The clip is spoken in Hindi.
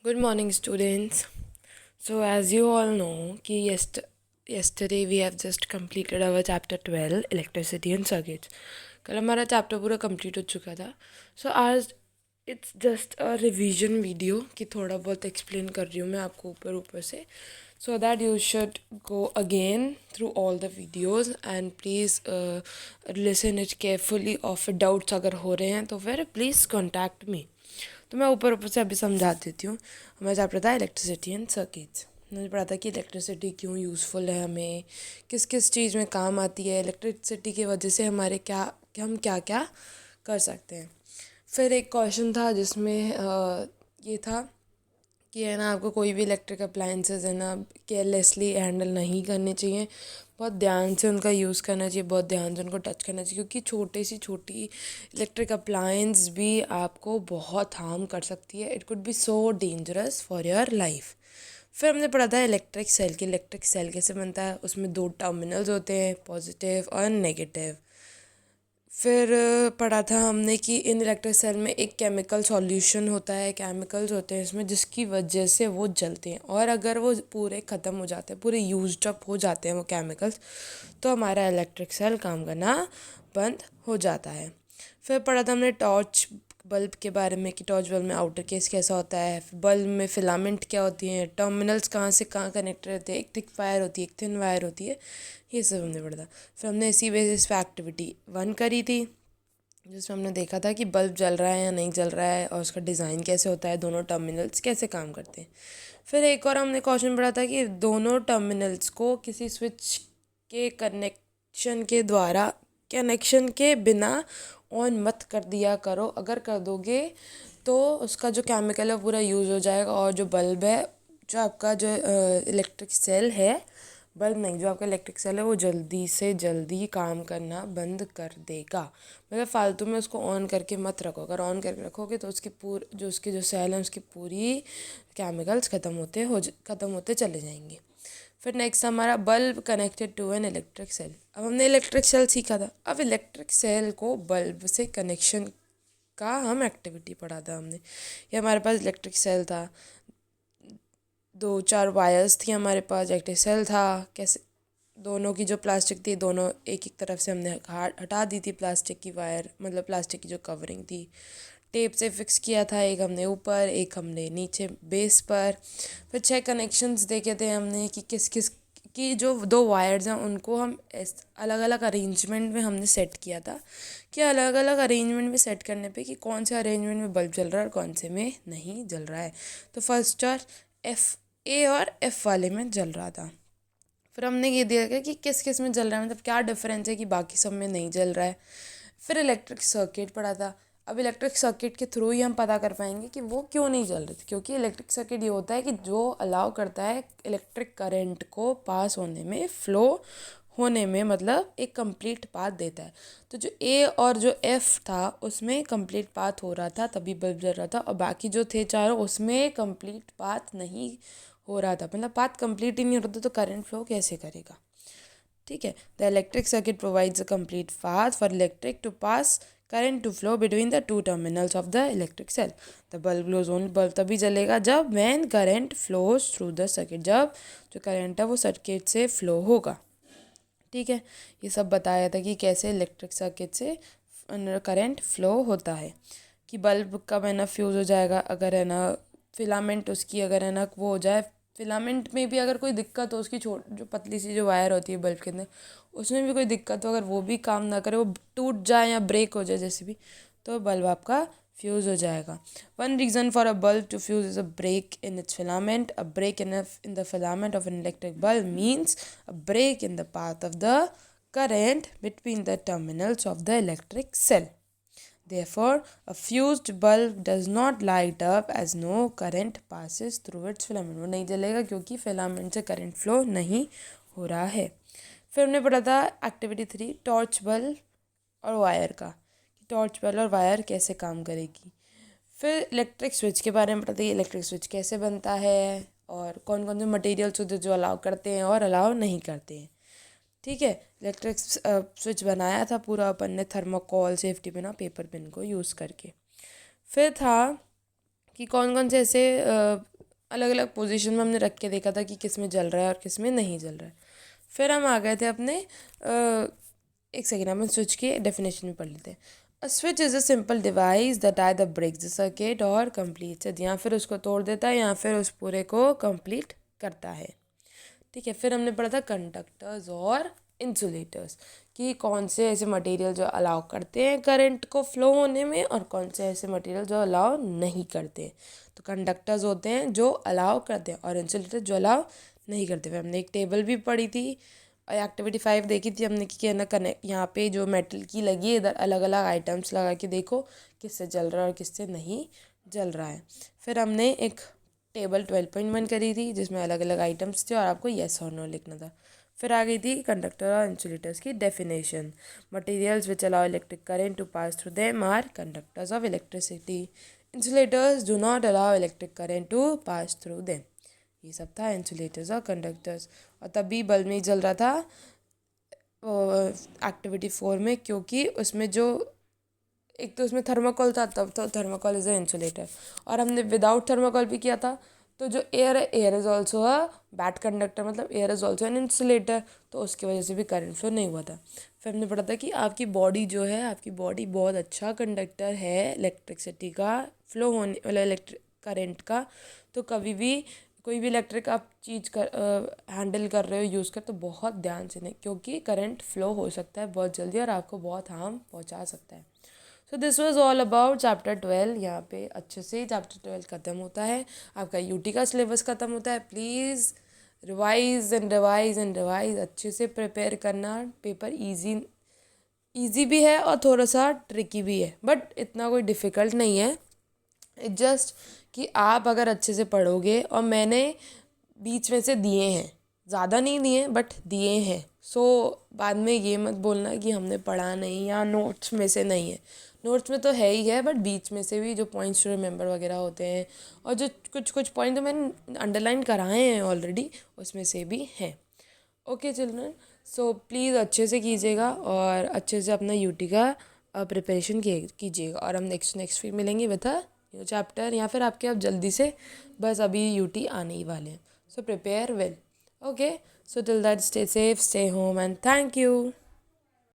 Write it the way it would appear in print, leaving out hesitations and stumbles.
Good morning, students. So, as you all know, yesterday we have just completed our chapter 12, electricity and circuits. कल हमारा चैप्टर पूरा कंप्लीट हो चुका था. सो आज it's just a revision video कि थोड़ा बहुत एक्सप्लेन कर रही हूँ मैं आपको ऊपर ऊपर से, so that you should go again through all the videos and please listen it carefully. और फिर डाउट्स अगर हो रहे हैं तो फिर प्लीज़ कॉन्टैक्ट मी. तो मैं ऊपर ऊपर से अभी समझा देती हूँ. हमारा चैप्टर था इलेक्ट्रिसिटी एंड सर्किट्स. मुझे पढ़ा था कि इलेक्ट्रिसिटी क्यों यूज़फुल है, हमें किस किस चीज़ में काम आती है, इलेक्ट्रिसिटी की वजह से हमारे हम क्या क्या कर सकते हैं. फिर एक क्वेश्चन था जिसमें ये था कि है ना, आपको कोई भी इलेक्ट्रिक अप्लाइंसेस है ना केयरलेसली हैंडल नहीं करने चाहिए. बहुत ध्यान से उनका यूज़ करना चाहिए, बहुत ध्यान से उनको टच करना चाहिए, क्योंकि छोटी इलेक्ट्रिक अप्लायंस भी आपको बहुत हार्म कर सकती है. It could be so dangerous for your life. फिर हमने पढ़ा था इलेक्ट्रिक सेल कैसे बनता है. उसमें दो टर्मिनल्स होते हैं, पॉजिटिव और नेगेटिव. फिर पढ़ा था हमने कि इन इलेक्ट्रिक सेल में एक केमिकल सॉल्यूशन होता है, केमिकल्स होते हैं इसमें जिसकी वजह से वो जलते हैं, और अगर वो पूरे ख़त्म हो जाते हैं, पूरे यूज्ड अप हो जाते हैं वो केमिकल्स, तो हमारा इलेक्ट्रिक सेल काम करना बंद हो जाता है. फिर पढ़ा था हमने टॉर्च बल्ब के बारे में कि टॉर्च बल्ब में आउटर केस कैसा होता है, बल्ब में फिलामेंट क्या होती हैं, टर्मिनल्स कहाँ से कहाँ कनेक्ट रहते हैं, एक थिक वायर होती है, एक थिन वायर होती है. ये सब हमने पढ़ा था. फिर हमने इसी बेसिस पे एक्टिविटी 1 करी थी, जिसमें हमने देखा था कि बल्ब जल रहा है या नहीं जल रहा है और उसका डिज़ाइन कैसे होता है, दोनों टर्मिनल्स कैसे काम करते हैं. फिर एक और हमने क्वेश्चन पढ़ा था कि दोनों टर्मिनल्स को किसी स्विच के कनेक्शन के बिना ऑन मत कर दिया करो. अगर कर दोगे तो उसका जो केमिकल है पूरा यूज़ हो जाएगा, और जो बल्ब है, जो आपका जो इलेक्ट्रिक सेल है, बल्ब नहीं, जो आपका इलेक्ट्रिक सेल है वो जल्दी से जल्दी काम करना बंद कर देगा. मतलब फालतू में उसको ऑन करके मत रखो. अगर ऑन करके रखोगे तो उसकी जो सेल है उसकी पूरी केमिकल्स ख़त्म होते चले जाएंगे. फिर नेक्स्ट हमारा bulb connected to an electric cell. अब हमने इलेक्ट्रिक सेल सीखा था. अब इलेक्ट्रिक सेल को बल्ब से कनेक्शन का हम एक्टिविटी पढ़ा था हमने. ये हमारे पास इलेक्ट्रिक सेल था, 2-4 वायर्स थी हमारे पास, इलेक्ट्रिक सेल था. कैसे दोनों की जो प्लास्टिक थी, दोनों एक एक तरफ से हमने हटा दी थी प्लास्टिक की वायर, मतलब प्लास्टिक की जो कवरिंग थी, टेप से फिक्स किया था. एक हमने ऊपर, एक हमने नीचे बेस पर. फिर 6 कनेक्शंस देखे थे हमने कि किस किस की जो 2 वायर्स हैं उनको हम अलग अलग अरेंजमेंट में हमने सेट किया था, कि अलग अलग अरेंजमेंट में सेट करने पे कि कौन से अरेंजमेंट में बल्ब जल रहा है और कौन से में नहीं जल रहा है. तो फर्स्ट और ए और एफ वाले में जल रहा था. फिर हमने ये देखा कि किस किस में जल रहा है, मतलब क्या डिफरेंस है कि बाकी सब में नहीं जल रहा है. फिर इलेक्ट्रिक सर्किट पढ़ा था. अब इलेक्ट्रिक सर्किट के थ्रू ही हम पता कर पाएंगे कि वो क्यों नहीं जल रहे थे, क्योंकि इलेक्ट्रिक सर्किट ये होता है कि जो अलाउ करता है इलेक्ट्रिक करंट को पास होने में, फ्लो होने में, मतलब एक कंप्लीट पाथ देता है. तो जो ए और जो एफ था उसमें कंप्लीट पाथ हो रहा था, तभी बल्ब जल रहा था, और बाकी जो थे चारों उसमें कंप्लीट पाथ नहीं हो रहा था. मतलब पाथ कंप्लीट ही नहीं होता तो करंट फ्लो कैसे करेगा. ठीक है. The electric circuit provides a complete path for electric to pass current to flow between the 2 terminals of the electric cell. The bulb glows only, bulb तभी जलेगा जब when current flows through the circuit, जब जो करंट है वो सर्किट से फ्लो होगा. ठीक है. ये सब बताया था कि कैसे इलेक्ट्रिक सर्किट से करंट फ्लो होता है, कि बल्ब कब है ना फ्यूज़ हो जाएगा, अगर है ना फिलामेंट उसकी अगर है ना वो हो जाए, फिलामेंट में भी अगर कोई दिक्कत हो, उसकी जो पतली सी जो वायर होती है बल्ब के अंदर, उसमें भी कोई दिक्कत हो, अगर वो भी काम ना करे, वो टूट जाए या ब्रेक हो जाए जैसे भी, तो बल्ब आपका फ्यूज़ हो जाएगा. One reason for a bulb to fuse is a break in its filament. A break in the filament of an electric bulb means a break in the path of the current between the terminals of the electric cell. Therefore, a fused bulb does not light up as no current passes through its filament. वो नहीं जलेगा क्योंकि फिलामेंट से करंट फ्लो नहीं हो रहा है. फिर हमने पढ़ा था एक्टिविटी 3, टॉर्च बल्ब और वायर का, कि टॉर्च बल्ब और वायर कैसे काम करेगी. फिर इलेक्ट्रिक स्विच के बारे में पढ़ा था, इलेक्ट्रिक स्विच कैसे बनता है और कौन कौन से मटेरियल्स होते हैं जो अलाउ करते हैं और अलाउ नहीं करते हैं. ठीक है. इलेक्ट्रिक स्विच बनाया था पूरा अपन ने थर्माकोल सेफ्टी पिन और पेपर पिन को यूज़ करके. फिर था कि कौन कौन से ऐसे अलग अलग पोजीशन में हमने रख के देखा था कि किस में जल रहा है और किस में नहीं जल रहा है। फिर हम आ गए थे अपने एक सेकेंड, हम स्विच की डेफिनेशन में पढ़ लेते हैं। A switch is a simple device that either breaks the circuit और कंप्लीट्स इट, या फिर उसको तोड़ देता है या फिर उस पूरे को कंप्लीट करता है। ठीक है, फिर हमने पढ़ा था कंडक्टर्स और इंसुलेटर्स, कि कौन से ऐसे मटेरियल जो अलाउ करते हैं करंट को फ्लो होने में और कौन से ऐसे मटेरियल जो अलाउ नहीं करते हैं। तो कंडक्टर्स होते हैं जो अलाउ करते हैं और इंसुलेटर जो अलाउ नहीं करते हुए। हमने एक टेबल भी पढ़ी थी, एक्टिविटी 5 देखी थी हमने कि ना कनेक्ट यहाँ पे जो मेटल की लगी है इधर अलग अलग आइटम्स लगा के देखो किससे जल रहा है और किससे नहीं जल रहा है। फिर हमने एक टेबल 12.1 करी थी जिसमें अलग अलग आइटम्स थे और आपको येस और नो लिखना था। फिर आ गई थी कंडक्टर और इंसुलेटर्स की definition. Materials which allow electric current to pass through them are conductors of electricity. Insulators do not allow electric current to pass through them. ये सब था इंसुलेटर्स और कंडक्टर्स। और तभी बल्ब नहीं जल रहा था एक्टिविटी 4 में, क्योंकि उसमें जो एक तो उसमें थर्माकोल था, तब तो थर्माकोल इज़ अ इंसुलेटर। और हमने विदाउट थर्माकोल भी किया था। तो जो एयर है, air is also a bad conductor, मतलब air is also an insulator, तो उसकी वजह से भी करंट फ्लो नहीं हुआ था। फिर हमने पढ़ा था कि आपकी बॉडी जो है, आपकी बॉडी बहुत अच्छा कंडक्टर है इलेक्ट्रिसिटी का फ्लो होने मतलब इलेक्ट्रिक करंट का। तो कभी भी कोई भी इलेक्ट्रिक आप चीज़ कर हैंडल कर रहे हो, यूज़ कर, तो बहुत ध्यान से नहीं, क्योंकि करंट फ्लो हो सकता है बहुत जल्दी और आपको बहुत हार्म पहुंचा सकता है। So this was all about chapter 12। यहाँ पे अच्छे से चैप्टर 12 ख़त्म होता है, आपका यूटी का सिलेबस ख़त्म होता है। Please revise and revise and revise, अच्छे से प्रिपेयर करना। पेपर इजी भी है और थोड़ा सा ट्रिकी भी है, बट इतना कोई डिफ़िकल्ट नहीं है। इट जस्ट कि आप अगर अच्छे से पढ़ोगे, और मैंने बीच में से दिए हैं, ज़्यादा नहीं दिए बट दिए हैं। सो बाद में ये मत बोलना कि हमने पढ़ा नहीं या नोट्स में से नहीं है। नोट्स में तो है ही है, बट बीच में से भी जो पॉइंट्स टू रिमेंबर वगैरह होते हैं और जो कुछ कुछ पॉइंट तो मैंने अंडरलाइन कराए हैं ऑलरेडी, उसमें से भी हैं। ओके चिल्ड्रन, सो प्लीज़ अच्छे से कीजिएगा और अच्छे से अपना यूटी का प्रिपरेशन कीजिएगा। और हम नेक्स्ट फिर मिलेंगे विद अ न्यू चैप्टर, या फिर आपके अब जल्दी से बस अभी यूटी आने ही वाले हैं। So prepare well. Okay. So till that, stay safe, stay home, and thank you.